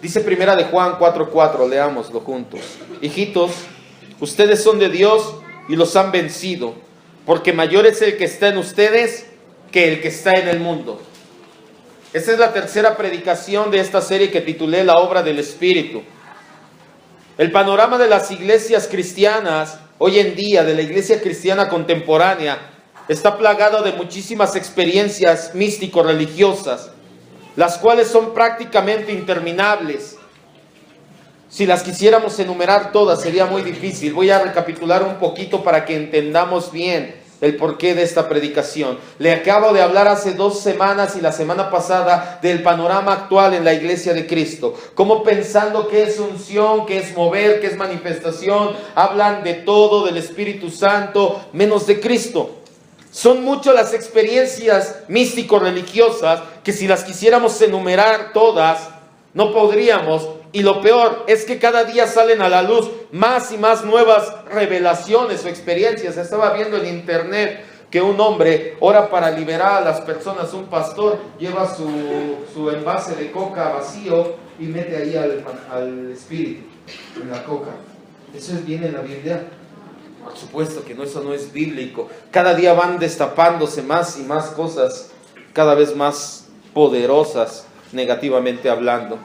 Dice primera de Juan 4:4, leámoslo juntos. Hijitos, ustedes son de Dios y los han vencido, porque mayor es el que está en ustedes que el que está en el mundo. Esta es la tercera predicación de esta serie que titulé La obra del Espíritu. El panorama de las iglesias cristianas hoy en día, de la iglesia cristiana contemporánea, está plagado de muchísimas experiencias místico-religiosas, las cuales son prácticamente interminables. Si las quisiéramos enumerar todas sería muy difícil. Voy a recapitular un poquito para que entendamos bien el porqué de esta predicación. Le acabo de hablar hace 2 semanas y la semana pasada del panorama actual en la iglesia de Cristo. Como pensando qué es unción, qué es mover, qué es manifestación, hablan de todo, del Espíritu Santo, menos de Cristo. Son muchas las experiencias místico-religiosas que si las quisiéramos enumerar todas, no podríamos. Y lo peor es que cada día salen a la luz más y más nuevas revelaciones o experiencias. Estaba viendo en internet que un hombre ora para liberar a las personas. Un pastor lleva su envase de coca vacío y mete ahí al espíritu en la coca. ¿Eso viene en la Biblia? Por supuesto que no, eso no es bíblico. Cada día van destapándose más y más cosas, cada vez más poderosas, negativamente hablando.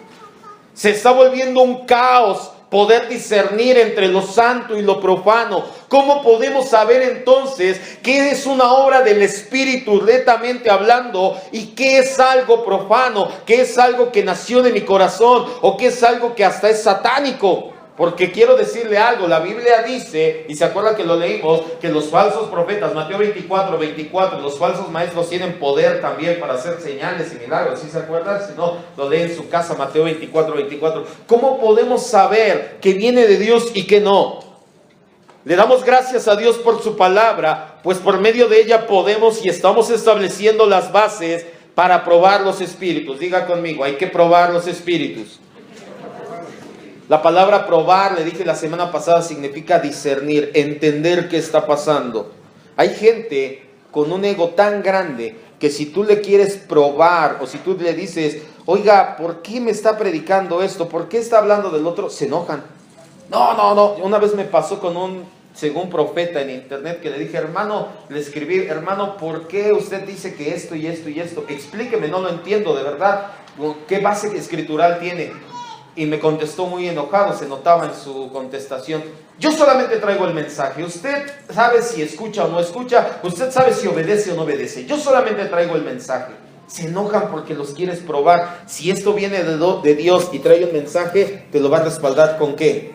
Se está volviendo un caos poder discernir entre lo santo y lo profano. ¿Cómo podemos saber entonces qué es una obra del Espíritu netamente hablando y qué es algo profano, qué es algo que nació de mi corazón o qué es algo que hasta es satánico? Porque quiero decirle algo, la Biblia dice, y se acuerdan que lo leímos, que los falsos profetas, Mateo 24, los falsos maestros tienen poder también para hacer señales y milagros. ¿Sí se acuerdan? Si no, lo leen en su casa, Mateo 24. ¿Cómo podemos saber que viene de Dios y que no? Le damos gracias a Dios por su palabra, pues por medio de ella podemos y estamos estableciendo las bases para probar los espíritus. Diga conmigo, hay que probar los espíritus. La palabra probar, le dije la semana pasada, significa discernir, entender qué está pasando. Hay gente con un ego tan grande que si tú le quieres probar o si tú le dices, oiga, ¿por qué me está predicando esto? ¿Por qué está hablando del otro? Se enojan. No. Una vez me pasó con según profeta en internet, que le dije, hermano, le escribí, hermano, ¿por qué usted dice que esto y esto y esto? Explíqueme, no lo entiendo, de verdad. ¿Qué base escritural tiene? Y me contestó muy enojado, se notaba en su contestación. Yo solamente traigo el mensaje. Usted sabe si escucha o no escucha. Usted sabe si obedece o no obedece. Yo solamente traigo el mensaje. Se enojan porque los quieres probar. Si esto viene de Dios y trae un mensaje, te lo va a respaldar ¿con qué?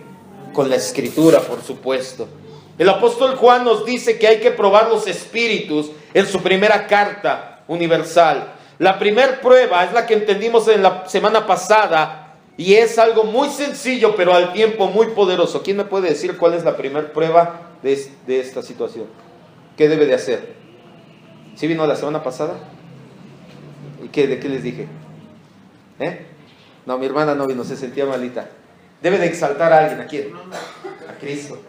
Con la Escritura, por supuesto. El apóstol Juan nos dice que hay que probar los espíritus en su primera carta universal. La primera prueba es la que entendimos en la semana pasada. Y es algo muy sencillo, pero al tiempo muy poderoso. ¿Quién me puede decir cuál es la primera prueba de esta situación? ¿Qué debe de hacer? ¿Sí vino la semana pasada? ¿Y de qué les dije? No, mi hermana no vino, se sentía malita. Debe de exaltar a alguien. ¿A quién? A Cristo.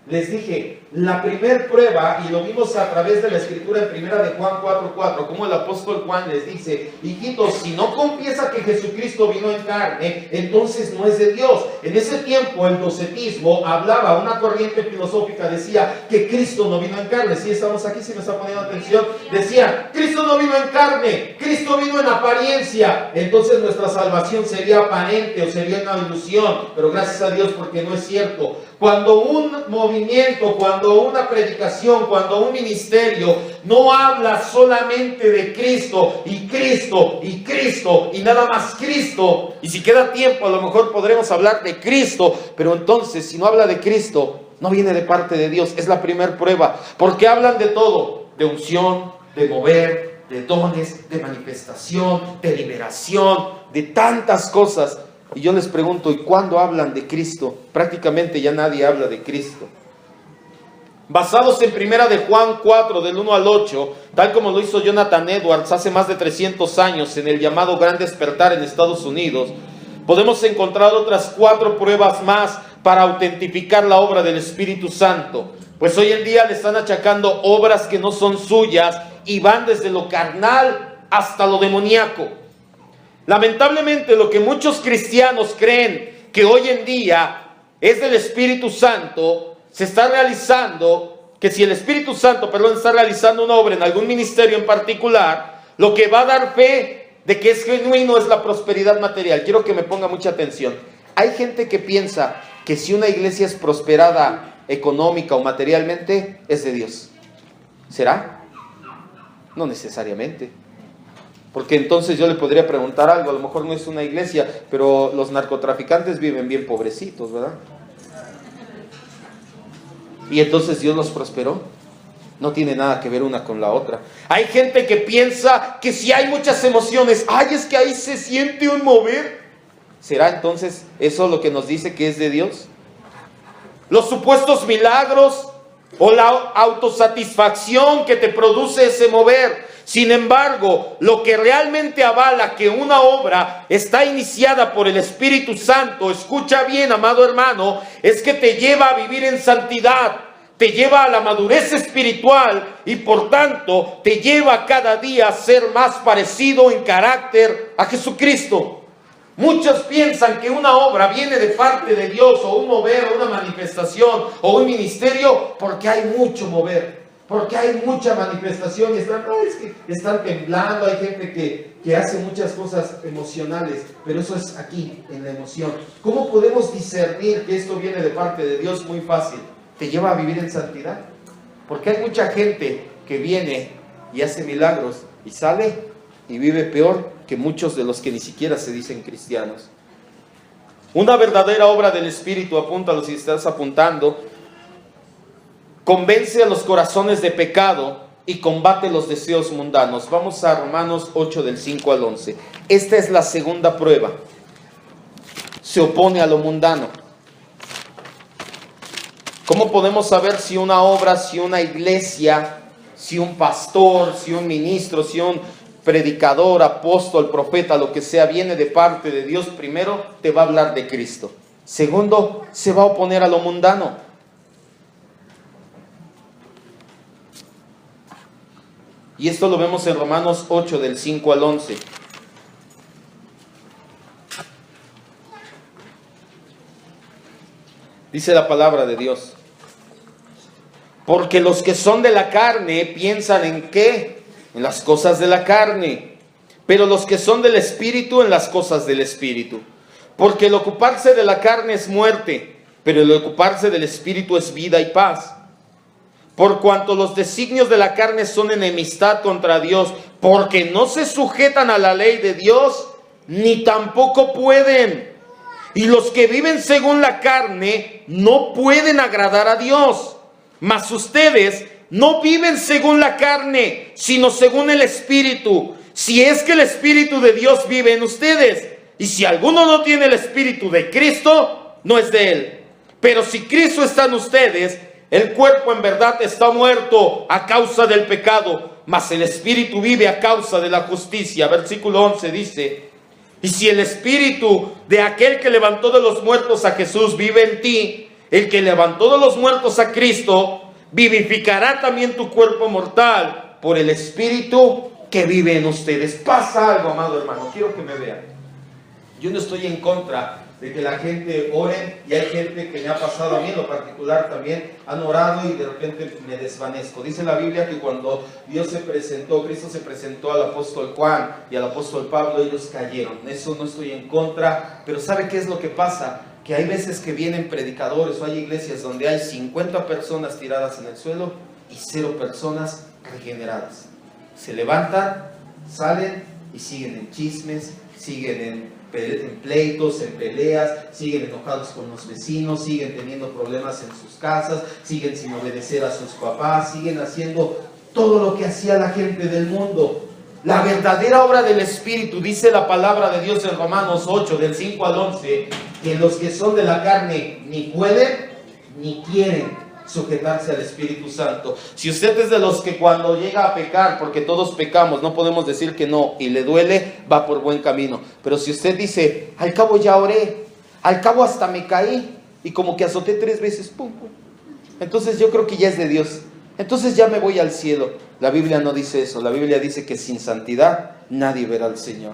Les dije, la primera prueba, y lo vimos a través de la escritura en primera de Juan 4:4, como el apóstol Juan les dice, hijitos, si no confiesa que Jesucristo vino en carne, entonces no es de Dios. En ese tiempo el docetismo hablaba, una corriente filosófica decía que Cristo no vino en carne. Si estamos aquí, si me está poniendo atención, decía, Cristo no vino en carne, Cristo vino en apariencia. Entonces nuestra salvación sería aparente o sería una ilusión, pero gracias a Dios porque no es cierto. Cuando un movimiento, cuando una predicación, cuando un ministerio no habla solamente de Cristo y Cristo y Cristo y nada más Cristo, y si queda tiempo a lo mejor podremos hablar de Cristo, pero entonces si no habla de Cristo, no viene de parte de Dios. Es la primera prueba, porque hablan de todo, de unción, de mover, de dones, de manifestación, de liberación, de tantas cosas. Y yo les pregunto, ¿y cuándo hablan de Cristo? Prácticamente ya nadie habla de Cristo. Basados en primera de Juan 4, del 1 al 8, tal como lo hizo Jonathan Edwards hace más de 300 años en el llamado Gran Despertar en Estados Unidos, podemos encontrar otras 4 pruebas más para autentificar la obra del Espíritu Santo. Pues hoy en día le están achacando obras que no son suyas y van desde lo carnal hasta lo demoníaco. Lamentablemente, lo que muchos cristianos creen que hoy en día es del Espíritu Santo, se está realizando, que si el Espíritu Santo, está realizando una obra en algún ministerio en particular, lo que va a dar fe de que es genuino es la prosperidad material. Quiero que me ponga mucha atención. Hay gente que piensa que si una iglesia es prosperada económica o materialmente, es de Dios. ¿Será? No necesariamente. Porque entonces yo le podría preguntar algo, a lo mejor no es una iglesia, pero los narcotraficantes viven bien pobrecitos, ¿verdad? Y entonces Dios los prosperó. No tiene nada que ver una con la otra. Hay gente que piensa que si hay muchas emociones, ay, es que ahí se siente un mover. ¿Será entonces eso lo que nos dice que es de Dios? Los supuestos milagros o la autosatisfacción que te produce ese mover. Sin embargo, lo que realmente avala que una obra está iniciada por el Espíritu Santo, escucha bien, amado hermano, es que te lleva a vivir en santidad, te lleva a la madurez espiritual y por tanto te lleva cada día a ser más parecido en carácter a Jesucristo. Muchos piensan que una obra viene de parte de Dios, o un mover, o una manifestación, o un ministerio, porque hay mucho mover, porque hay mucha manifestación y están temblando. Hay gente que hace muchas cosas emocionales, pero eso es aquí, en la emoción. ¿Cómo podemos discernir que esto viene de parte de Dios? Muy fácil, te lleva a vivir en santidad, porque hay mucha gente que viene y hace milagros y sale y vive peor que muchos de los que ni siquiera se dicen cristianos. Una verdadera obra del Espíritu, apúntalo si estás apuntando, convence a los corazones de pecado y combate los deseos mundanos. Vamos a Romanos 8 del 5 al 11. Esta es la segunda prueba. Se opone a lo mundano. ¿Cómo podemos saber si una obra, si una iglesia, si un pastor, si un ministro, si un predicador, apóstol, profeta, lo que sea, viene de parte de Dios? Primero, te va a hablar de Cristo. Segundo, se va a oponer a lo mundano. Y esto lo vemos en Romanos 8, del 5 al 11. Dice la palabra de Dios: porque los que son de la carne piensan ¿en qué? En las cosas de la carne, pero los que son del Espíritu en las cosas del Espíritu. Porque el ocuparse de la carne es muerte, pero el ocuparse del Espíritu es vida y paz. Por cuanto los designios de la carne son enemistad contra Dios, porque no se sujetan a la ley de Dios, ni tampoco pueden. Y los que viven según la carne no pueden agradar a Dios. Mas ustedes no viven según la carne, sino según el Espíritu, si es que el Espíritu de Dios vive en ustedes. Y si alguno no tiene el Espíritu de Cristo, no es de él. Pero si Cristo está en ustedes, el cuerpo en verdad está muerto a causa del pecado, mas el Espíritu vive a causa de la justicia. Versículo 11 dice: y si el Espíritu de aquel que levantó de los muertos a Jesús vive en ti, el que levantó de los muertos a Cristo vivificará también tu cuerpo mortal por el Espíritu que vive en ustedes. Pasa algo, amado hermano, quiero que me vean. Yo no estoy en contra de que la gente ore, y hay gente que me ha pasado a mí en lo particular también, han orado y de repente me desvanezco. Dice la Biblia que cuando Cristo se presentó al apóstol Juan y al apóstol Pablo, ellos cayeron. Eso no estoy en contra, pero ¿sabe qué es lo que pasa? Que hay veces que vienen predicadores o hay iglesias donde hay 50 personas tiradas en el suelo y 0 personas regeneradas. Se levantan, salen y siguen en chismes, siguen en pleitos, en peleas, siguen enojados con los vecinos, siguen teniendo problemas en sus casas, siguen sin obedecer a sus papás, siguen haciendo todo lo que hacía la gente del mundo. La verdadera obra del Espíritu, dice la palabra de Dios en Romanos 8, del 5 al 11, que los que son de la carne ni pueden ni quieren sujetarse al Espíritu Santo. Si usted es de los que cuando llega a pecar, porque todos pecamos, no podemos decir que no, y le duele, va por buen camino. Pero si usted dice, al cabo ya oré, al cabo hasta me caí, y como que azoté 3 veces, pum, pum, entonces yo creo que ya es de Dios, entonces ya me voy al cielo. La Biblia no dice eso. La Biblia dice que sin santidad nadie verá al Señor.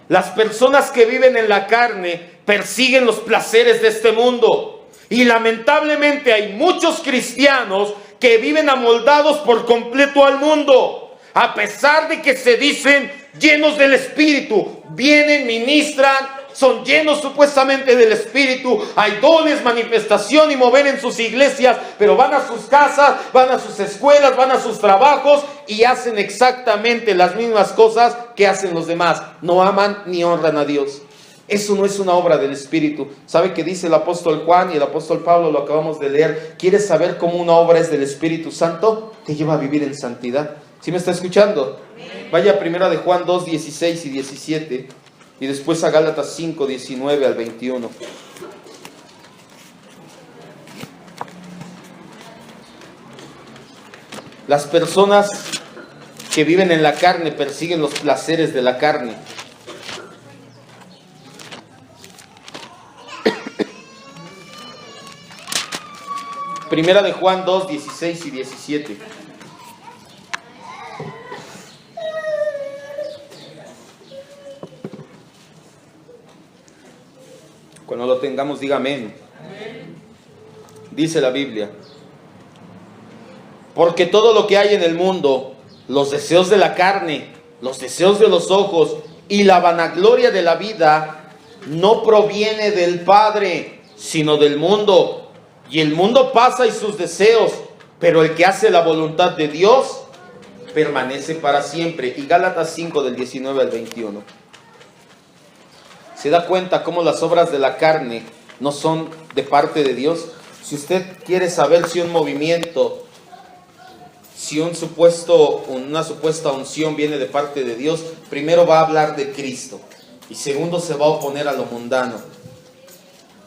Las personas que viven en la carne persiguen los placeres de este mundo. Y lamentablemente hay muchos cristianos que viven amoldados por completo al mundo. A pesar de que se dicen llenos del Espíritu, vienen, ministran, son llenos supuestamente del Espíritu, hay dones, manifestación y mover en sus iglesias, pero van a sus casas, van a sus escuelas, van a sus trabajos y hacen exactamente las mismas cosas que hacen los demás. No aman ni honran a Dios. Eso no es una obra del Espíritu. ¿Sabe qué dice el apóstol Juan y el apóstol Pablo? Lo acabamos de leer. ¿Quieres saber cómo una obra es del Espíritu Santo? Te lleva a vivir en santidad. ¿Sí me está escuchando? Vaya primera de Juan 2, 16 y 17. Y después a Gálatas 5, 19 al 21. Las personas que viven en la carne persiguen los placeres de la carne. Primera de Juan 2, 16 y 17. Cuando lo tengamos, diga amén. Dice la Biblia: porque todo lo que hay en el mundo, los deseos de la carne, los deseos de los ojos y la vanagloria de la vida, no proviene del Padre, sino del mundo. Y el mundo pasa y sus deseos, pero el que hace la voluntad de Dios permanece para siempre. Y Gálatas 5 del 19 al 21. ¿Se da cuenta cómo las obras de la carne no son de parte de Dios? Si usted quiere saber si un movimiento, si una supuesta unción viene de parte de Dios, primero va a hablar de Cristo y segundo se va a oponer a lo mundano.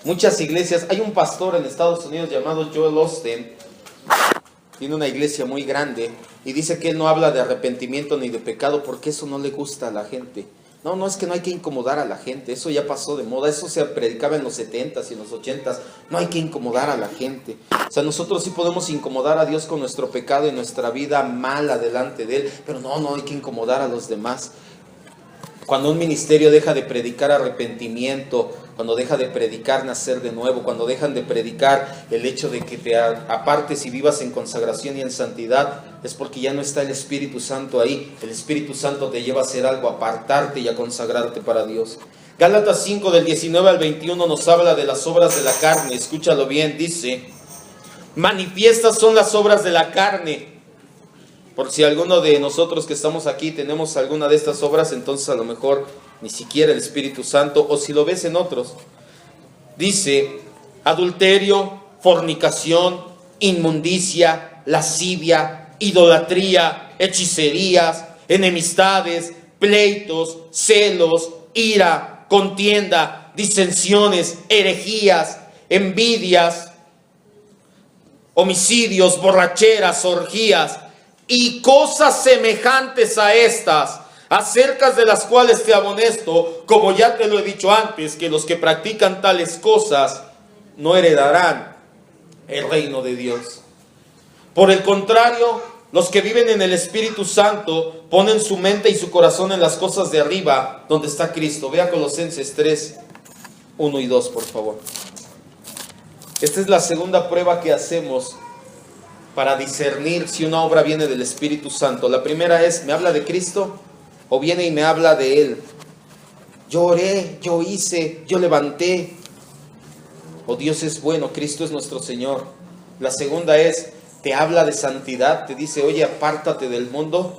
Muchas iglesias, hay un pastor en Estados Unidos llamado Joel Osteen, tiene una iglesia muy grande y dice que él no habla de arrepentimiento ni de pecado porque eso no le gusta a la gente. No es que no hay que incomodar a la gente, eso ya pasó de moda, eso se predicaba en los 70s y en los 80s, no hay que incomodar a la gente. O sea, nosotros sí podemos incomodar a Dios con nuestro pecado y nuestra vida mala delante de Él, pero no hay que incomodar a los demás. Cuando un ministerio deja de predicar arrepentimiento, cuando deja de predicar nacer de nuevo, cuando dejan de predicar el hecho de que te apartes y vivas en consagración y en santidad, es porque ya no está el Espíritu Santo ahí. El Espíritu Santo te lleva a hacer algo, a apartarte y a consagrarte para Dios. Gálatas 5 del 19 al 21 nos habla de las obras de la carne. Escúchalo bien, dice: manifiestas son las obras de la carne. Por si alguno de nosotros que estamos aquí tenemos alguna de estas obras, entonces a lo mejor ni siquiera el Espíritu Santo, o si lo ves en otros. Dice: adulterio, fornicación, inmundicia, lascivia, idolatría, hechicerías, enemistades, pleitos, celos, ira, contienda, disensiones, herejías, envidias, homicidios, borracheras, orgías y cosas semejantes a estas, acerca de las cuales te amonesto, como ya te lo he dicho antes, que los que practican tales cosas no heredarán el reino de Dios. Por el contrario, los que viven en el Espíritu Santo ponen su mente y su corazón en las cosas de arriba, donde está Cristo. Vea Colosenses 3, 1 y 2, por favor. Esta es la segunda prueba que hacemos para discernir si una obra viene del Espíritu Santo. La primera es: ¿me habla de Cristo o viene y me habla de Él? Yo oré, yo hice, yo levanté. O Dios es bueno, Cristo es nuestro Señor. La segunda es: ¿te habla de santidad? ¿Te dice, oye, apártate del mundo?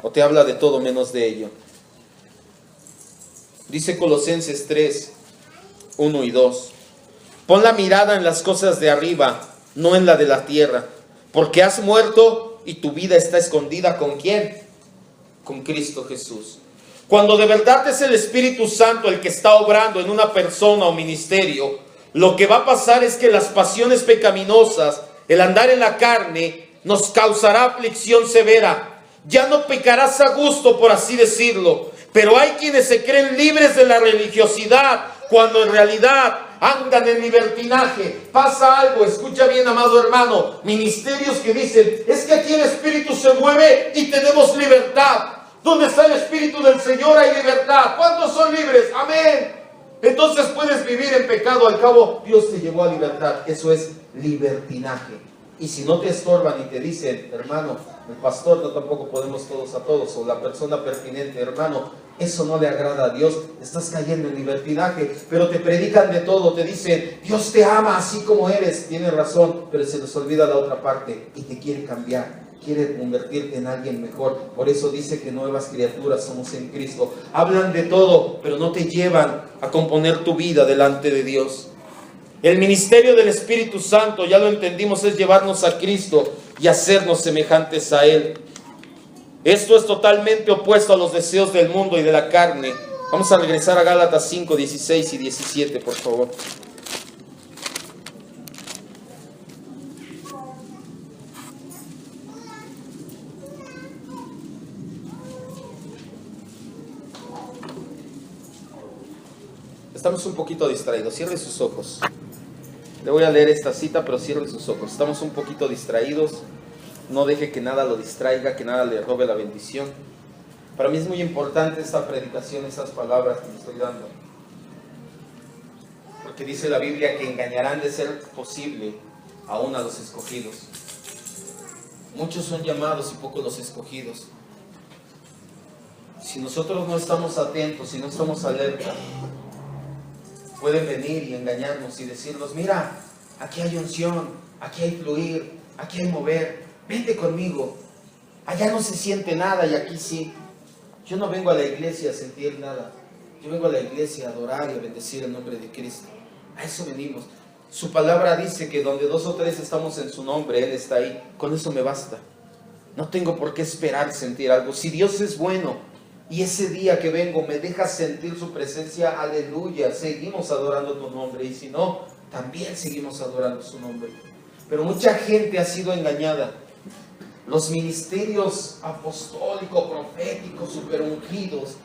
¿O te habla de todo menos de ello? Dice Colosenses 3, 1 y 2. Pon la mirada en las cosas de arriba, no en la de la tierra, porque has muerto y tu vida está escondida ¿con quién? Con Cristo Jesús. Cuando de verdad es el Espíritu Santo el que está obrando en una persona o ministerio, lo que va a pasar es que las pasiones pecaminosas, el andar en la carne, nos causará aflicción severa. Ya no pecarás a gusto, por así decirlo, pero hay quienes se creen libres de la religiosidad, cuando en realidad andan en libertinaje. Pasa algo, escucha bien, amado hermano, ministerios que dicen: es que aquí el Espíritu se mueve y tenemos libertad. Donde está el Espíritu del Señor hay libertad. ¿Cuántos son libres? Amén. Entonces puedes vivir en pecado. Al cabo, Dios te llevó a libertad. Eso es libertinaje. Y si no te estorban y te dicen, hermano, el pastor, no tampoco podemos todos a todos, o la persona pertinente, hermano, eso no le agrada a Dios, estás cayendo en libertinaje. Pero te predican de todo, te dicen, Dios te ama así como eres. Tienes razón, pero se les olvida la otra parte y te quiere cambiar. Quiere convertirte en alguien mejor. Por eso dice que nuevas criaturas somos en Cristo. Hablan de todo, pero no te llevan a componer tu vida delante de Dios. El ministerio del Espíritu Santo, ya lo entendimos, es llevarnos a Cristo y hacernos semejantes a Él. Esto es totalmente opuesto a los deseos del mundo y de la carne. Vamos a regresar a Gálatas 5, 16 y 17, por favor. Estamos un poquito distraídos. Cierre sus ojos. Le voy a leer esta cita, pero cierre sus ojos. Estamos un poquito distraídos. No deje que nada lo distraiga, que nada le robe la bendición. Para mí es muy importante esta predicación, estas palabras que le estoy dando. Porque dice la Biblia que engañarán, de ser posible, aún a los escogidos. Muchos son llamados y pocos los escogidos. Si nosotros no estamos atentos, si no estamos alerta, pueden venir y engañarnos y decirnos, mira, aquí hay unción, aquí hay fluir, aquí hay mover, vente conmigo. Allá no se siente nada y aquí sí. Yo no vengo a la iglesia a sentir nada. Yo vengo a la iglesia a adorar y a bendecir el nombre de Cristo. A eso venimos. Su palabra dice que donde 2 o 3 estamos en su nombre, Él está ahí. Con eso me basta. No tengo por qué esperar sentir algo. Si Dios es bueno y ese día que vengo me deja sentir su presencia, aleluya, seguimos adorando tu nombre. Y si no, también seguimos adorando su nombre. Pero mucha gente ha sido engañada. Los ministerios apostólicos, proféticos, super ungidos,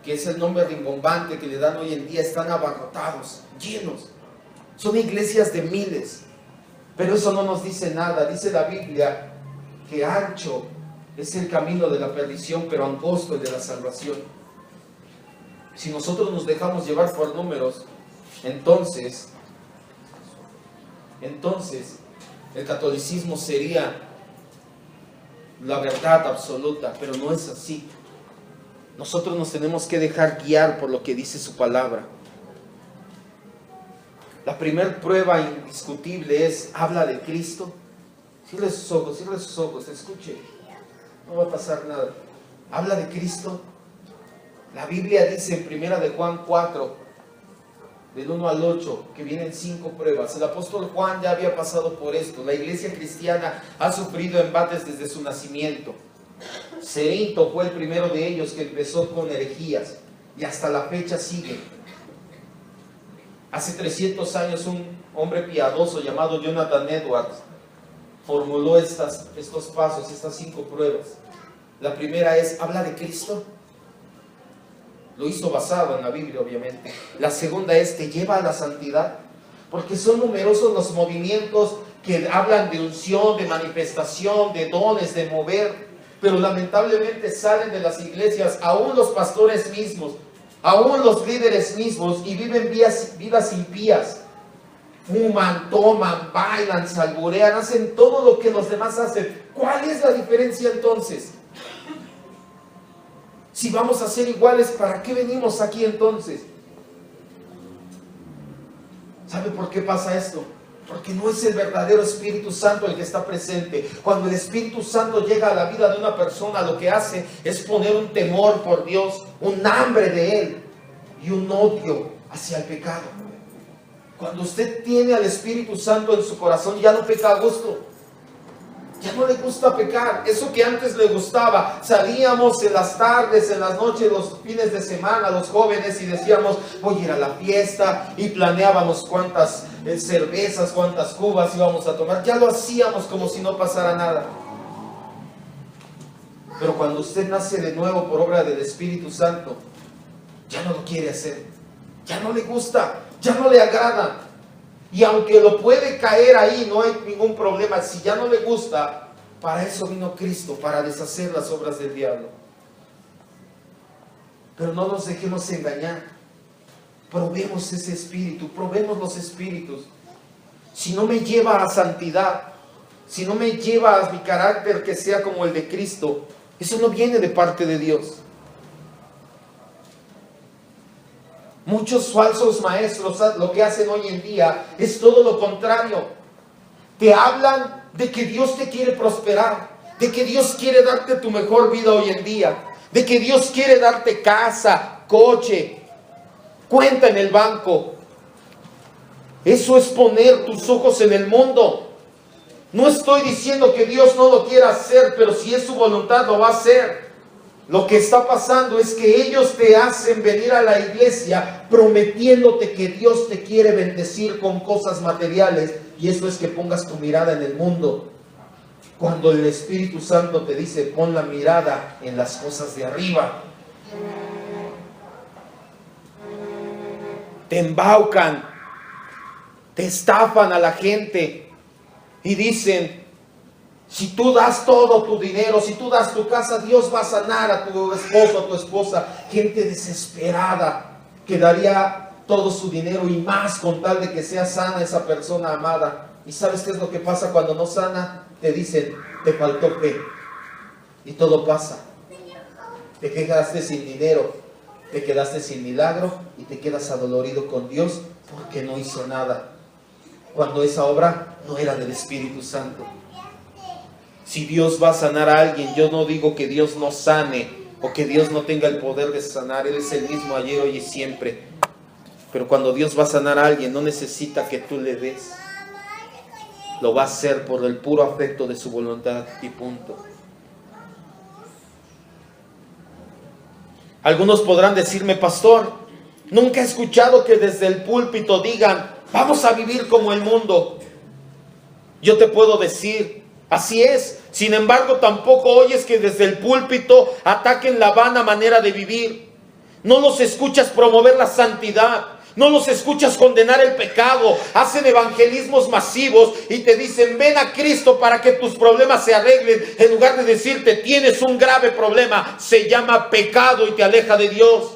que es el nombre rimbombante que le dan hoy en día, están abarrotados, llenos. Son iglesias de miles. Pero eso no nos dice nada. Dice la Biblia que ancho es el camino de la perdición, pero angosto el de la salvación. Si nosotros nos dejamos llevar por números, entonces el catolicismo sería la verdad absoluta, pero no es así. Nosotros nos tenemos que dejar guiar por lo que dice su palabra. La primera prueba indiscutible es, habla de Cristo. Cierre sus ojos, escuche. No va a pasar nada. Habla de Cristo. La Biblia dice en 1 de Juan 4, del 1 al 8, que vienen 5 pruebas. El apóstol Juan ya había pasado por esto. La iglesia cristiana ha sufrido embates desde su nacimiento. Cerinto fue el primero de ellos, que empezó con herejías y hasta la fecha sigue. Hace 300 años un hombre piadoso llamado Jonathan Edwards formuló estos pasos, estas 5 pruebas. La primera es, ¿habla de Cristo? Lo hizo basado en la Biblia, obviamente. La segunda es, ¿te lleva a la santidad? Porque son numerosos los movimientos que hablan de unción, de manifestación, de dones, de mover, pero lamentablemente salen de las iglesias, aún los pastores mismos, aún los líderes mismos, y viven vidas impías. Fuman, toman, bailan, salburean, hacen todo lo que los demás hacen. ¿Cuál es la diferencia entonces? Si vamos a ser iguales, ¿para qué venimos aquí entonces? ¿Sabe por qué pasa esto? Porque no es el verdadero Espíritu Santo el que está presente. Cuando el Espíritu Santo llega a la vida de una persona, lo que hace es poner un temor por Dios, un hambre de Él y un odio hacia el pecado. Cuando usted tiene al Espíritu Santo en su corazón, ya no peca a gusto. Ya no le gusta pecar. Eso que antes le gustaba. Salíamos en las tardes, en las noches, los fines de semana, los jóvenes, y decíamos, voy a ir a la fiesta, y planeábamos cuántas cervezas, cuántas cubas íbamos a tomar. Ya lo hacíamos como si no pasara nada. Pero cuando usted nace de nuevo por obra del Espíritu Santo, ya no lo quiere hacer. Ya no le gusta, ya no le agrada. Y aunque lo puede caer ahí, no hay ningún problema. Si ya no le gusta, para eso vino Cristo, para deshacer las obras del diablo. Pero no nos dejemos engañar. Probemos ese espíritu, probemos los espíritus. Si no me lleva a santidad, si no me lleva a mi carácter que sea como el de Cristo, eso no viene de parte de Dios. Muchos falsos maestros lo que hacen hoy en día es todo lo contrario. Te hablan de que Dios te quiere prosperar, de que Dios quiere darte tu mejor vida hoy en día, de que Dios quiere darte casa, coche, cuenta en el banco. Eso es poner tus ojos en el mundo. No estoy diciendo que Dios no lo quiera hacer, pero si es su voluntad lo va a hacer. Lo que está pasando es que ellos te hacen venir a la iglesia prometiéndote que Dios te quiere bendecir con cosas materiales, y eso es que pongas tu mirada en el mundo, cuando el Espíritu Santo te dice pon la mirada en las cosas de arriba. Te embaucan, te estafan a la gente y dicen: si tú das todo tu dinero, si tú das tu casa, Dios va a sanar a tu esposo, a tu esposa. Gente desesperada que daría todo su dinero y más con tal de que sea sana esa persona amada. ¿Y sabes qué es lo que pasa cuando no sana? Te dicen: te faltó fe. Y todo pasa. Te quedaste sin dinero, te quedaste sin milagro y te quedas adolorido con Dios porque no hizo nada, cuando esa obra no era del Espíritu Santo. Si Dios va a sanar a alguien, yo no digo que Dios no sane o que Dios no tenga el poder de sanar. Él es el mismo ayer, hoy y siempre. Pero cuando Dios va a sanar a alguien, no necesita que tú le des. Lo va a hacer por el puro afecto de su voluntad y punto. Algunos podrán decirme: pastor, nunca he escuchado que desde el púlpito digan vamos a vivir como el mundo. Yo te puedo decir: así es. Sin embargo, tampoco oyes que desde el púlpito ataquen la vana manera de vivir. No los escuchas promover la santidad. No los escuchas condenar el pecado. Hacen evangelismos masivos y te dicen: ven a Cristo para que tus problemas se arreglen. En lugar de decirte: tienes un grave problema, se llama pecado y te aleja de Dios.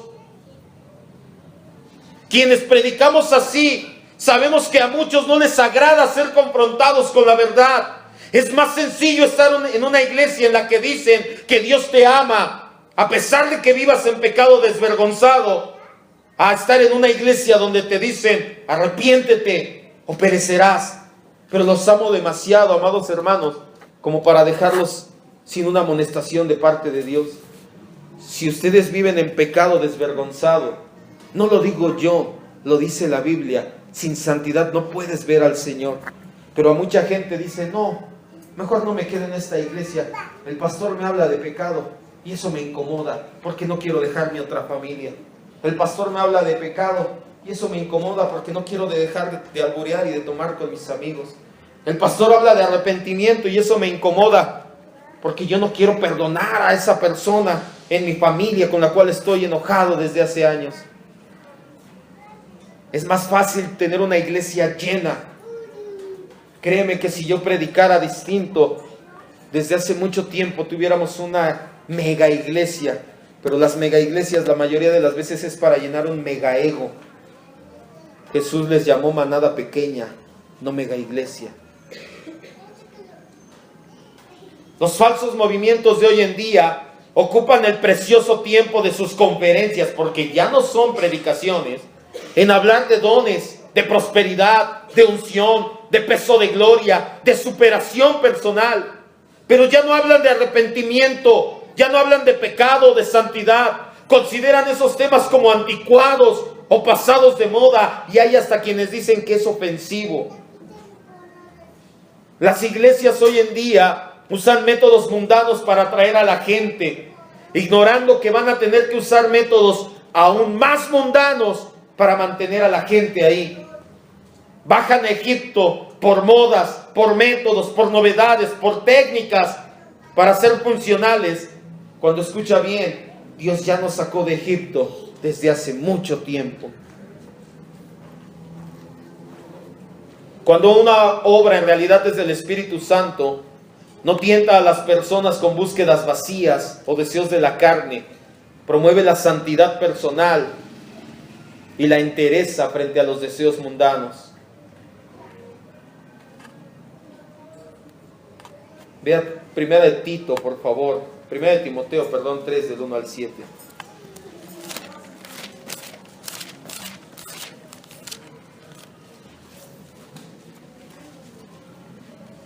Quienes predicamos así, sabemos que a muchos no les agrada ser confrontados con la verdad. Es más sencillo estar en una iglesia en la que dicen que Dios te ama, a pesar de que vivas en pecado desvergonzado, a estar en una iglesia donde te dicen: arrepiéntete o perecerás. Pero los amo demasiado, amados hermanos, como para dejarlos sin una amonestación de parte de Dios. Si ustedes viven en pecado desvergonzado, no lo digo yo, lo dice la Biblia, sin santidad no puedes ver al Señor. Pero a mucha gente dice: no, mejor no me quedo en esta iglesia. El pastor me habla de pecado y eso me incomoda porque no quiero dejar mi otra familia. El pastor me habla de pecado y eso me incomoda porque no quiero dejar de alburear y de tomar con mis amigos. El pastor habla de arrepentimiento y eso me incomoda porque yo no quiero perdonar a esa persona en mi familia con la cual estoy enojado desde hace años. Es más fácil tener una iglesia llena. Créeme que si yo predicara distinto, desde hace mucho tiempo tuviéramos una mega iglesia. Pero las mega iglesias la mayoría de las veces es para llenar un mega ego. Jesús les llamó manada pequeña, no mega iglesia. Los falsos movimientos de hoy en día ocupan el precioso tiempo de sus conferencias, porque ya no son predicaciones, en hablar de dones, de prosperidad, de unción, de peso de gloria, de superación personal. Pero ya no hablan de arrepentimiento, ya no hablan de pecado, de santidad. Consideran esos temas como anticuados o pasados de moda, y hay hasta quienes dicen que es ofensivo. Las iglesias hoy en día usan métodos mundanos para atraer a la gente, ignorando que van a tener que usar métodos aún más mundanos para mantener a la gente ahí. Bajan a Egipto por modas, por métodos, por novedades, por técnicas para ser funcionales. Cuando escucha bien, Dios ya nos sacó de Egipto desde hace mucho tiempo. Cuando una obra en realidad es del Espíritu Santo, no tienta a las personas con búsquedas vacías o deseos de la carne, promueve la santidad personal y la entereza frente a los deseos mundanos. Vea primera de Tito, por favor. Primera de Timoteo, 3, del 1 al 7.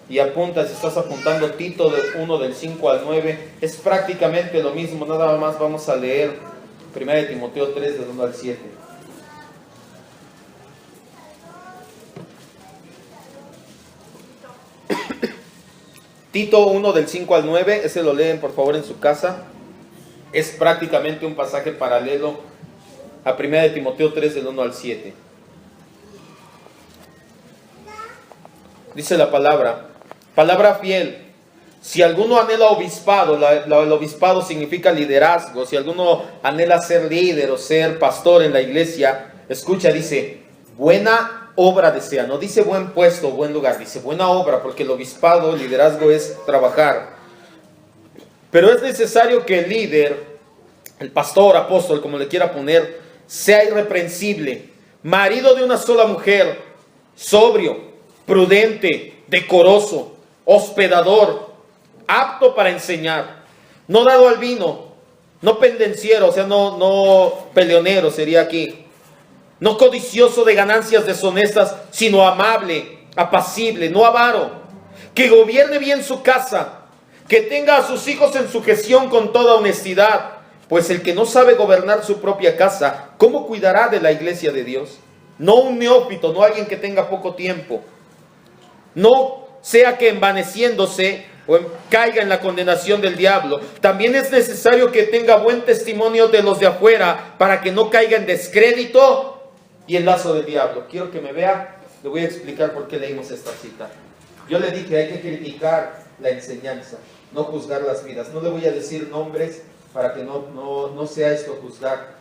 Y apunta, si estás apuntando, Tito 1 del 5 al 9, es prácticamente lo mismo, nada más vamos a leer 1 de Timoteo 3 del 1 al 7. Tito 1 del 5 al 9, ese lo leen por favor en su casa, es prácticamente un pasaje paralelo a 1 de Timoteo 3 del 1 al 7. Dice la palabra fiel. Si alguno anhela obispado, el obispado significa liderazgo. Si alguno anhela ser líder o ser pastor en la iglesia, escucha, dice, buena obra desea. No dice buen puesto o buen lugar, dice buena obra, porque el obispado, el liderazgo es trabajar. Pero es necesario que el líder, el pastor, apóstol, como le quiera poner, sea irreprensible, marido de una sola mujer, sobrio, prudente, decoroso, hospedador, apto para enseñar, no dado al vino, no pendenciero, o sea, no peleonero sería aquí, no codicioso de ganancias deshonestas, sino amable, apacible, no avaro, que gobierne bien su casa, que tenga a sus hijos en sujeción con toda honestidad, pues el que no sabe gobernar su propia casa, ¿cómo cuidará de la iglesia de Dios? No un neófito, no alguien que tenga poco tiempo. No sea que envaneciéndose o caiga en la condenación del diablo. También es necesario que tenga buen testimonio de los de afuera para que no caiga en descrédito y en lazo del diablo. Quiero que me vea, le voy a explicar por qué leímos esta cita. Yo le dije, hay que criticar la enseñanza, no juzgar las vidas. No le voy a decir nombres para que no sea esto juzgar.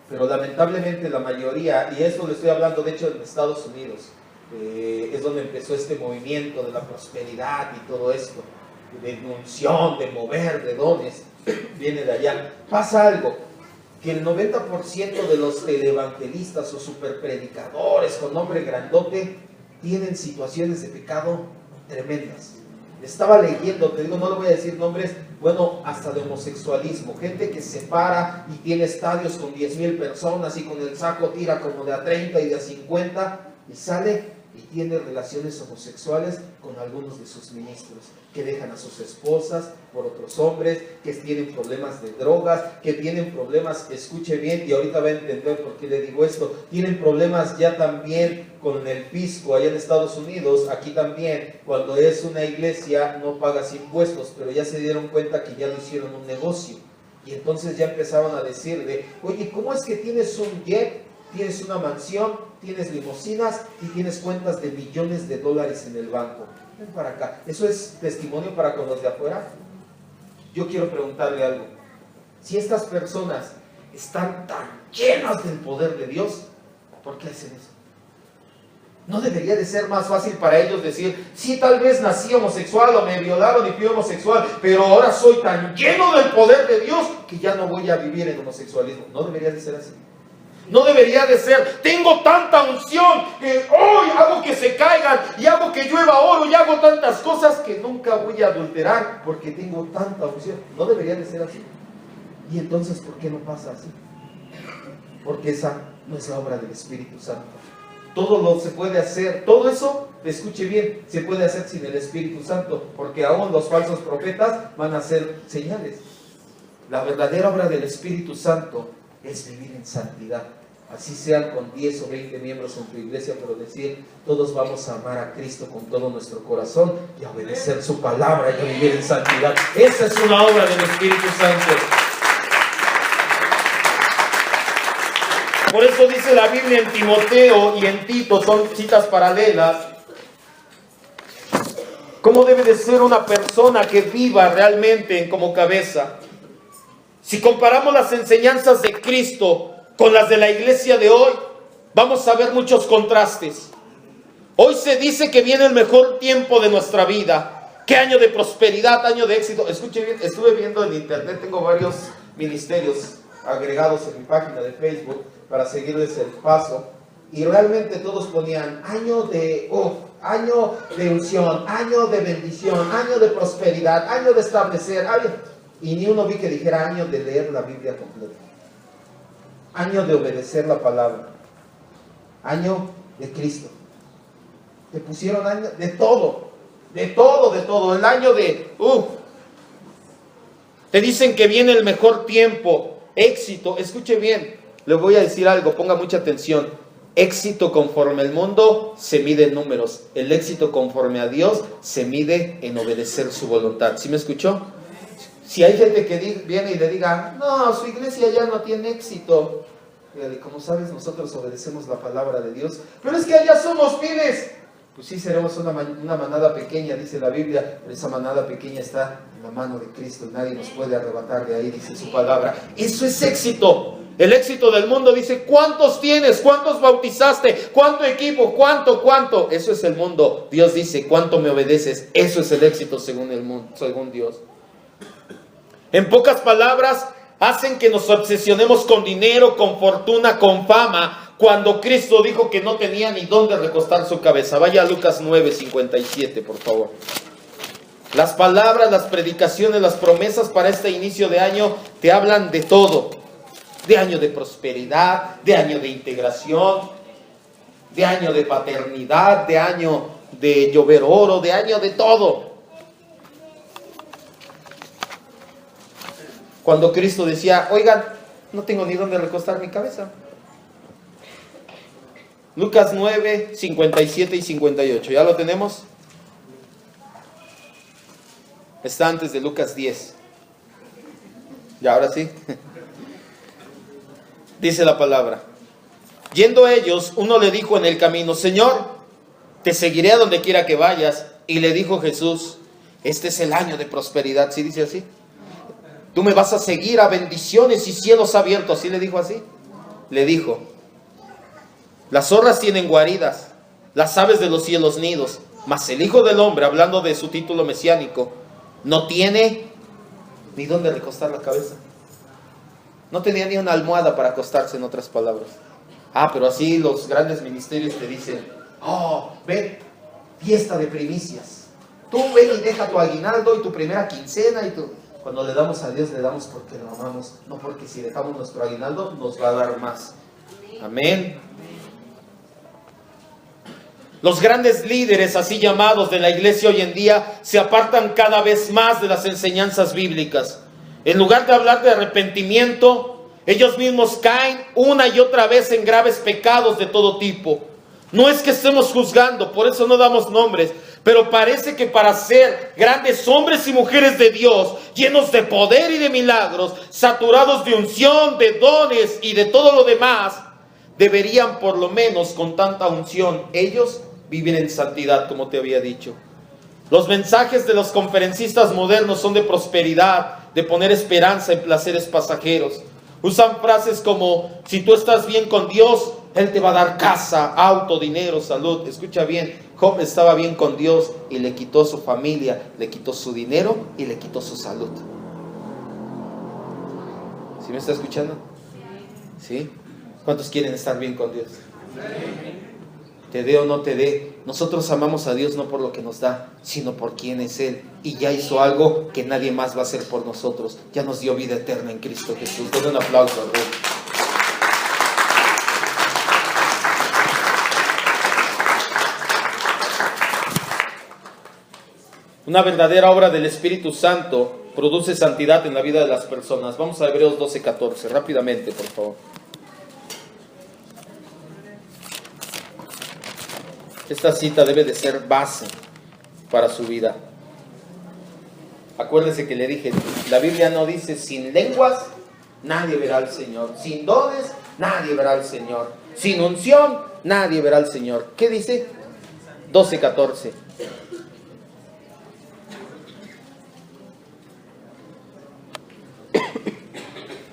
Pero lamentablemente la mayoría, y esto le estoy hablando de hecho en Estados Unidos, es donde empezó este movimiento de la prosperidad y todo esto, de unción, de mover, de dones, viene de allá. Pasa algo, que el 90% de los televangelistas o superpredicadores con nombre grandote tienen situaciones de pecado tremendas. Estaba leyendo, te digo, no le voy a decir nombres, bueno, hasta de homosexualismo, gente que se para y tiene estadios con 10,000 personas y con el saco tira como de a 30 y de a 50 y sale y tiene relaciones homosexuales con algunos de sus ministros, que dejan a sus esposas por otros hombres, que tienen problemas de drogas, que tienen problemas, escuche bien, y ahorita va a entender por qué le digo esto, tienen problemas ya también con el fisco allá en Estados Unidos. Aquí también, cuando es una iglesia no pagas impuestos, pero ya se dieron cuenta que ya lo hicieron un negocio, y entonces ya empezaron a decirle, oye, ¿cómo es que tienes un jet? Tienes una mansión, tienes limusinas y tienes cuentas de millones de dólares en el banco. Ven para acá. ¿Eso es testimonio para con los de afuera? Yo quiero preguntarle algo. Si estas personas están tan llenas del poder de Dios, ¿por qué hacen eso? ¿No debería de ser más fácil para ellos decir, sí, tal vez nací homosexual o me violaron y fui homosexual, pero ahora soy tan lleno del poder de Dios que ya no voy a vivir en homosexualismo? ¿No debería de ser así? No debería de ser, tengo tanta unción que hoy hago que se caigan y hago que llueva oro y hago tantas cosas que nunca voy a adulterar porque tengo tanta unción. No debería de ser así. Y entonces, ¿por qué no pasa así? Porque esa no es la obra del Espíritu Santo. Todo lo se puede hacer, todo eso, escuche bien, se puede hacer sin el Espíritu Santo, porque aún los falsos profetas van a hacer señales. La verdadera obra del Espíritu Santo es vivir en santidad. Así sean con 10 o 20 miembros en tu iglesia, pero decir, todos vamos a amar a Cristo con todo nuestro corazón y a obedecer su palabra y a vivir en santidad. Esa es una obra del Espíritu Santo. Por eso dice la Biblia en Timoteo y en Tito, son citas paralelas, cómo debe de ser una persona que viva realmente como cabeza. Si comparamos las enseñanzas de Cristo con las de la iglesia de hoy, vamos a ver muchos contrastes. Hoy se dice que viene el mejor tiempo de nuestra vida. ¿Qué año de prosperidad, año de éxito? Escuche bien, estuve viendo en internet, tengo varios ministerios agregados en mi página de Facebook para seguirles el paso, y realmente todos ponían año de unción, año de bendición, año de prosperidad, año de establecer, y ni uno vi que dijera año de leer la Biblia completa, año de obedecer la palabra, año de Cristo. Te pusieron año de todo, el año de te dicen que viene el mejor tiempo, éxito. Escuche bien, le voy a decir algo, ponga mucha atención. Éxito conforme al mundo se mide en números. El éxito conforme a Dios se mide en obedecer su voluntad. ¿Sí me escuchó? Si hay gente que viene y le diga, no, su iglesia ya no tiene éxito, dígale, como sabes, nosotros obedecemos la palabra de Dios. Pero es que allá somos miles. Pues sí, seremos una manada pequeña, dice la Biblia, pero esa manada pequeña está en la mano de Cristo. Nadie nos puede arrebatar de ahí, dice su palabra. Eso es éxito. El éxito del mundo dice, ¿cuántos tienes? ¿Cuántos bautizaste? ¿Cuánto equipo? ¿Cuánto? Eso es el mundo. Dios dice, ¿cuánto me obedeces? Eso es el éxito según el mundo, según Dios. En pocas palabras, hacen que nos obsesionemos con dinero, con fortuna, con fama, cuando Cristo dijo que no tenía ni dónde recostar su cabeza. Vaya a Lucas 9:57, por favor. Las palabras, las predicaciones, las promesas para este inicio de año te hablan de todo. De año de prosperidad, de año de integración, de año de paternidad, de año de llover oro, de año de todo. Cuando Cristo decía, oigan, no tengo ni dónde recostar mi cabeza. Lucas 9, 57 y 58, ¿ya lo tenemos? Está antes de Lucas 10. Ya, ahora sí. Dice la palabra. Yendo ellos, uno le dijo en el camino, Señor, te seguiré a donde quiera que vayas. Y le dijo Jesús, este es el año de prosperidad. ¿Sí dice así? Tú me vas a seguir a bendiciones y cielos abiertos. ¿Sí le dijo así? Le dijo, las zorras tienen guaridas, las aves de los cielos nidos, mas el Hijo del Hombre, hablando de su título mesiánico, no tiene ni dónde recostar la cabeza. No tenía ni una almohada para acostarse, en otras palabras. Pero así los grandes ministerios te dicen, ven, fiesta de primicias. Tú ven y deja tu aguinaldo y tu primera quincena y tu... Cuando le damos a Dios, le damos porque lo amamos, no porque si dejamos nuestro aguinaldo nos va a dar más. Amén. Los grandes líderes, así llamados, de la iglesia hoy en día, se apartan cada vez más de las enseñanzas bíblicas. En lugar de hablar de arrepentimiento, ellos mismos caen una y otra vez en graves pecados de todo tipo. No es que estemos juzgando, por eso no damos nombres, pero parece que para ser grandes hombres y mujeres de Dios, llenos de poder y de milagros, saturados de unción, de dones y de todo lo demás, deberían por lo menos con tanta unción ellos vivir en santidad, como te había dicho. Los mensajes de los conferencistas modernos son de prosperidad, de poner esperanza en placeres pasajeros. Usan frases como, si tú estás bien con Dios, Él te va a dar casa, auto, dinero, salud. Escucha bien, Job estaba bien con Dios y le quitó su familia, le quitó su dinero y le quitó su salud. ¿Sí me está escuchando? ¿Sí? ¿Cuántos quieren estar bien con Dios? Te dé o no te dé, nosotros amamos a Dios no por lo que nos da, sino por quién es Él. Y ya hizo algo que nadie más va a hacer por nosotros. Ya nos dio vida eterna en Cristo Jesús. Denle un aplauso al Rey. Una verdadera obra del Espíritu Santo produce santidad en la vida de las personas. Vamos a Hebreos 12:14, rápidamente, por favor. Esta cita debe de ser base para su vida. Acuérdese que le dije, la Biblia no dice sin lenguas nadie verá al Señor, sin dones nadie verá al Señor, sin unción nadie verá al Señor. ¿Qué dice? 12:14.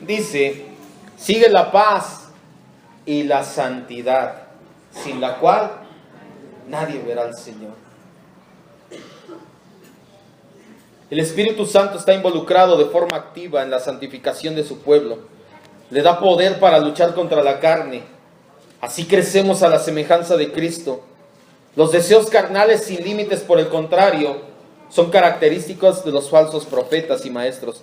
Dice, sigue la paz y la santidad, sin la cual nadie verá al Señor. El Espíritu Santo está involucrado de forma activa en la santificación de su pueblo. Le da poder para luchar contra la carne. Así crecemos a la semejanza de Cristo. Los deseos carnales sin límites, por el contrario, son característicos de los falsos profetas y maestros.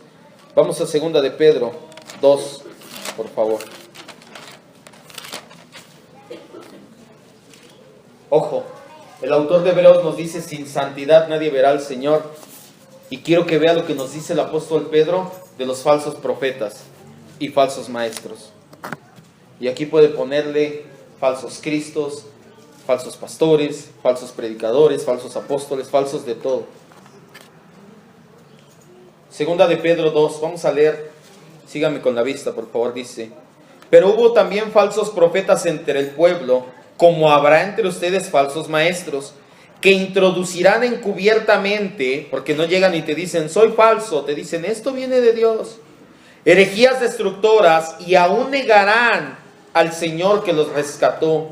Vamos a 2 de Pedro 2, por favor. Ojo, el autor de Hebreos nos dice: sin santidad nadie verá al Señor. Y quiero que vea lo que nos dice el apóstol Pedro de los falsos profetas y falsos maestros. Y aquí puede ponerle falsos cristos, falsos pastores, falsos predicadores, falsos apóstoles, falsos de todo. 2 de Pedro 2, vamos a leer, síganme con la vista por favor, dice: pero hubo también falsos profetas entre el pueblo, como habrá entre ustedes falsos maestros, que introducirán encubiertamente, porque no llegan y te dicen soy falso, te dicen esto viene de Dios, herejías destructoras, y aún negarán al Señor que los rescató,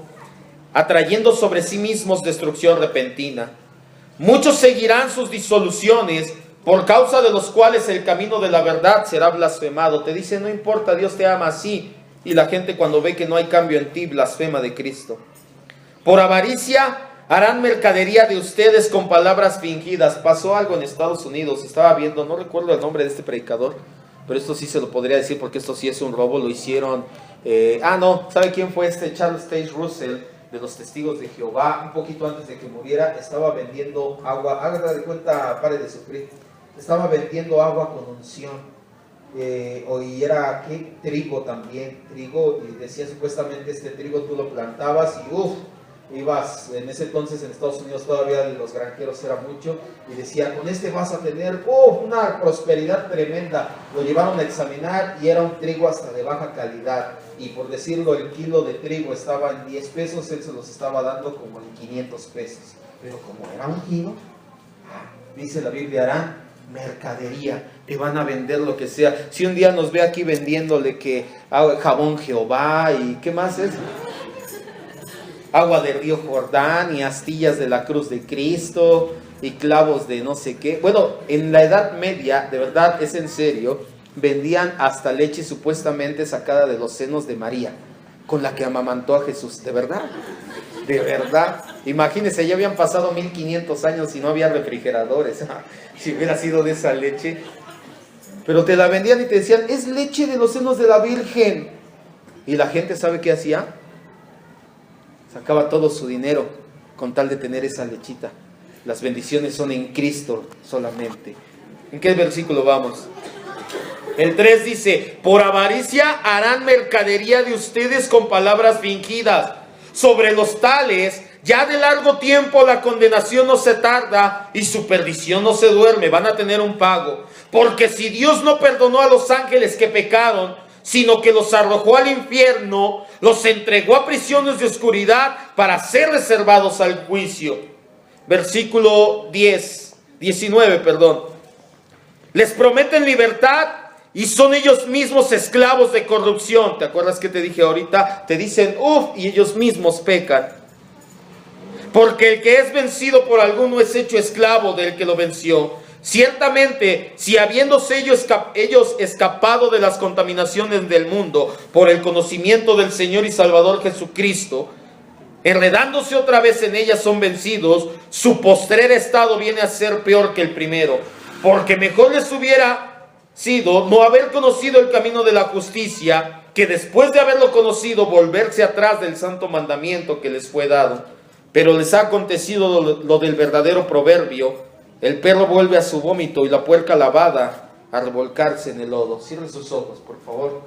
atrayendo sobre sí mismos destrucción repentina. Muchos seguirán sus disoluciones, por causa de los cuales el camino de la verdad será blasfemado. Te dicen no importa, Dios te ama así, y la gente cuando ve que no hay cambio en ti, blasfema de Cristo. Por avaricia harán mercadería de ustedes con palabras fingidas. Pasó algo en Estados Unidos, estaba viendo, no recuerdo el nombre de este predicador, pero esto sí se lo podría decir porque esto sí es un robo, lo hicieron. ¿Sabe quién fue este? Charles Taze Russell, de los Testigos de Jehová. Un poquito antes de que muriera, estaba vendiendo agua, haga de cuenta, pare de sufrir, estaba vendiendo agua con unción. Y era ¿qué? Trigo también, trigo, y decía supuestamente este trigo tú lo plantabas y ibas, en ese entonces en Estados Unidos todavía los granjeros era mucho, y decía con este vas a tener una prosperidad tremenda. Lo llevaron a examinar y era un trigo hasta de baja calidad, y por decirlo el kilo de trigo estaba en 10 pesos, él se los estaba dando como en 500 pesos, pero como era un kilo, dice la Biblia, harán mercadería, te van a vender lo que sea. Si un día nos ve aquí vendiéndole que jabón Jehová y ¿qué más es? Agua del río Jordán y astillas de la cruz de Cristo y clavos de no sé qué. Bueno, en la Edad Media, de verdad, es en serio, vendían hasta leche supuestamente sacada de los senos de María, con la que amamantó a Jesús. De verdad, de verdad. Imagínense, ya habían pasado 1500 años y no había refrigeradores. Si hubiera sido de esa leche. Pero te la vendían y te decían, es leche de los senos de la Virgen. Y la gente, ¿sabe qué hacía? Sacaba todo su dinero con tal de tener esa lechita. Las bendiciones son en Cristo solamente. ¿En qué versículo vamos? El 3 dice, por avaricia harán mercadería de ustedes con palabras fingidas. Sobre los tales, ya de largo tiempo la condenación no se tarda y su perdición no se duerme. Van a tener un pago. Porque si Dios no perdonó a los ángeles que pecaron, sino que los arrojó al infierno, los entregó a prisiones de oscuridad para ser reservados al juicio. Versículo 19. Les prometen libertad y son ellos mismos esclavos de corrupción. ¿Te acuerdas que te dije ahorita? Te dicen, y ellos mismos pecan. Porque el que es vencido por alguno es hecho esclavo del que lo venció. Ciertamente, si habiéndose ellos escapado de las contaminaciones del mundo por el conocimiento del Señor y Salvador Jesucristo, enredándose otra vez en ellas son vencidos, su postrer estado viene a ser peor que el primero. Porque mejor les hubiera sido no haber conocido el camino de la justicia, que después de haberlo conocido volverse atrás del santo mandamiento que les fue dado. Pero les ha acontecido lo del verdadero proverbio: el perro vuelve a su vómito y la puerca lavada a revolcarse en el lodo. Cierren sus ojos, por favor.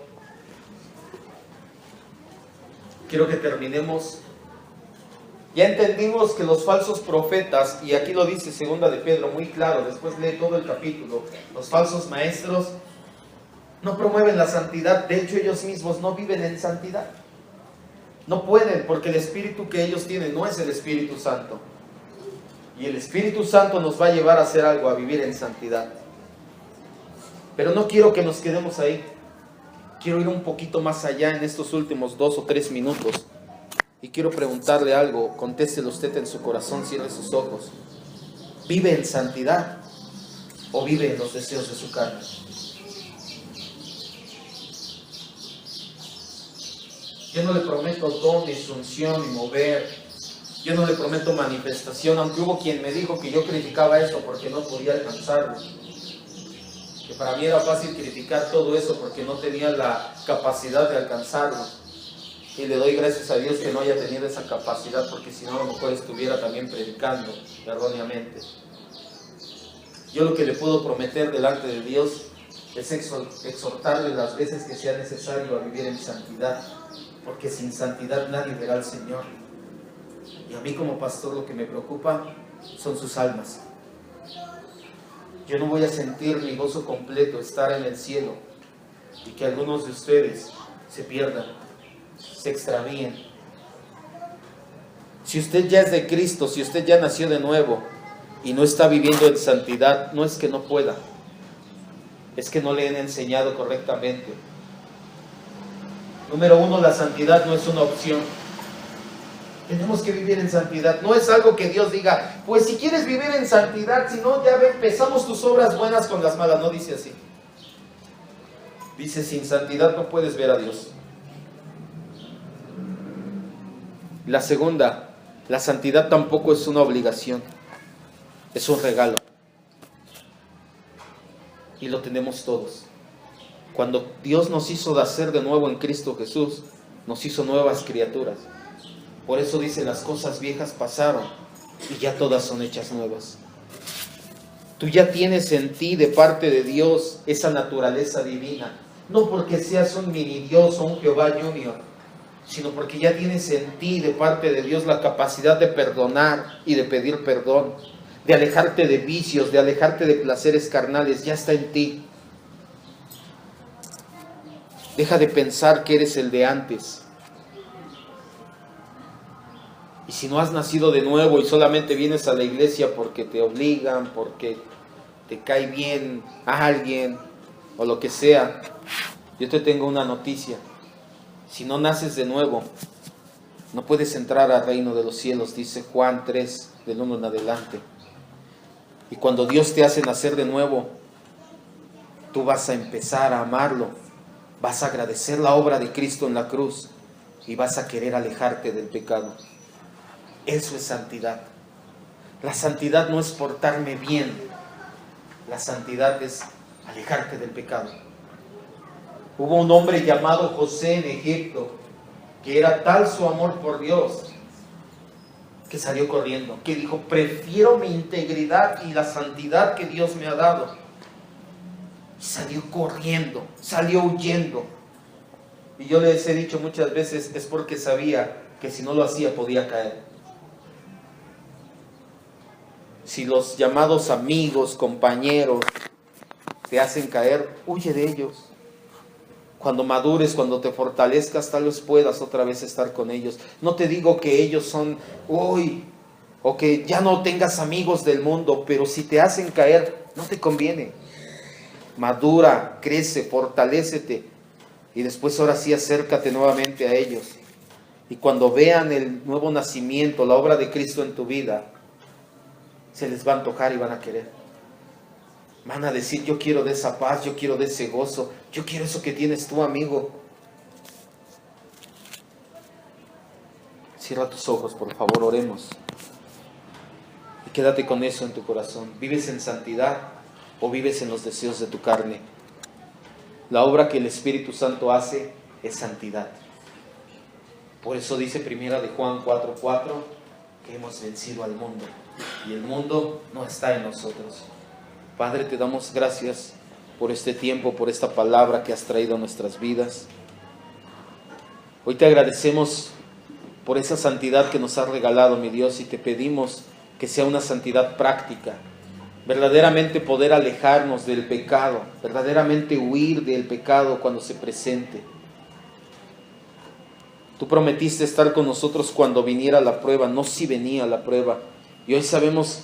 Quiero que terminemos. Ya entendimos que los falsos profetas, y aquí lo dice 2 de Pedro muy claro, después lee todo el capítulo, los falsos maestros no promueven la santidad. De hecho, ellos mismos no viven en santidad. No pueden, porque el espíritu que ellos tienen no es el Espíritu Santo. Y el Espíritu Santo nos va a llevar a hacer algo, a vivir en santidad. Pero no quiero que nos quedemos ahí. Quiero ir un poquito más allá en estos últimos 2 o 3 minutos. Y quiero preguntarle algo. Contéstelo usted en su corazón, cierre sus ojos. ¿Vive en santidad? o vive en los deseos de su carne. Yo no le prometo dones, unción y mover. Yo no le prometo manifestación, aunque hubo quien me dijo que yo criticaba eso porque no podía alcanzarlo. Que para mí era fácil criticar todo eso porque no tenía la capacidad de alcanzarlo. Y le doy gracias a Dios que no haya tenido esa capacidad, porque si no a lo mejor estuviera también predicando erróneamente. Yo lo que le puedo prometer delante de Dios es exhortarle las veces que sea necesario a vivir en santidad, porque sin santidad nadie verá al Señor. Y a mí como pastor lo que me preocupa son sus almas. Yo no voy a sentir mi gozo completo estar en el cielo y que algunos de ustedes se pierdan, se extravíen. Si usted ya es de Cristo, si usted ya nació de nuevo y no está viviendo en santidad, no es que no pueda, es que no le han enseñado correctamente. Número uno, la santidad no es una opción. Tenemos que vivir en santidad. No es algo que Dios diga, pues si quieres vivir en santidad, si no, ya empezamos tus obras buenas con las malas. No dice así. Dice, sin santidad no puedes ver a Dios. La segunda, la santidad tampoco es una obligación, es un regalo. Y lo tenemos todos. Cuando Dios nos hizo nacer de nuevo en Cristo Jesús, nos hizo nuevas criaturas. Por eso dice, las cosas viejas pasaron y ya todas son hechas nuevas. Tú ya tienes en ti de parte de Dios esa naturaleza divina. No porque seas un mini Dios o un Jehová Junior, sino porque ya tienes en ti de parte de Dios la capacidad de perdonar y de pedir perdón, de alejarte de vicios, de alejarte de placeres carnales. Ya está en ti. Deja de pensar que eres el de antes. Y si no has nacido de nuevo y solamente vienes a la iglesia porque te obligan, porque te cae bien a alguien o lo que sea, yo te tengo una noticia. Si no naces de nuevo, no puedes entrar al reino de los cielos, dice Juan 3, del 1 en adelante. Y cuando Dios te hace nacer de nuevo, tú vas a empezar a amarlo, vas a agradecer la obra de Cristo en la cruz y vas a querer alejarte del pecado. Eso es santidad. La santidad no es portarme bien. La santidad es alejarte del pecado. Hubo un hombre llamado José en Egipto, que era tal su amor por Dios, que salió corriendo, que dijo, prefiero mi integridad y la santidad que Dios me ha dado. Y salió corriendo, salió huyendo. Y yo les he dicho muchas veces, es porque sabía que si no lo hacía podía caer. Si los llamados amigos, compañeros, te hacen caer, huye de ellos. Cuando madures, cuando te fortalezcas, tal vez puedas otra vez estar con ellos. No te digo que ellos son, o que ya no tengas amigos del mundo, pero si te hacen caer, no te conviene. Madura, crece, fortalécete, y después ahora sí acércate nuevamente a ellos. Y cuando vean el nuevo nacimiento, la obra de Cristo en tu vida, se les va a antojar y van a querer. Van a decir, yo quiero de esa paz, yo quiero de ese gozo, yo quiero eso que tienes tú, amigo. Cierra tus ojos, por favor, oremos. Y quédate con eso en tu corazón. ¿Vives en santidad o vives en los deseos de tu carne? La obra que el Espíritu Santo hace es santidad. Por eso dice primera de Juan 4:4 que hemos vencido al mundo y el mundo no está en nosotros. Padre, te damos gracias por este tiempo, por esta palabra que has traído a nuestras vidas. Hoy te agradecemos por esa santidad que nos has regalado, mi Dios, y te pedimos que sea una santidad práctica, verdaderamente poder alejarnos del pecado, verdaderamente huir del pecado cuando se presente. Tú prometiste estar con nosotros cuando viniera la prueba, no si venía la prueba. Y hoy sabemos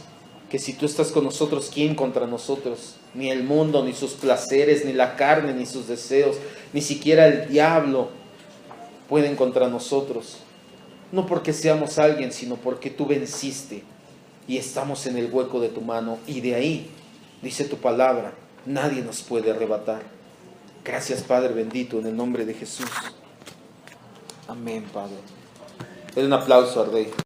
que si tú estás con nosotros, ¿quién contra nosotros? Ni el mundo, ni sus placeres, ni la carne, ni sus deseos, ni siquiera el diablo pueden contra nosotros. No porque seamos alguien, sino porque tú venciste y estamos en el hueco de tu mano. Y de ahí Dice tu palabra, nadie nos puede arrebatar. Gracias, Padre bendito, en el nombre de Jesús. Amén, Padre. Den un aplauso al Rey.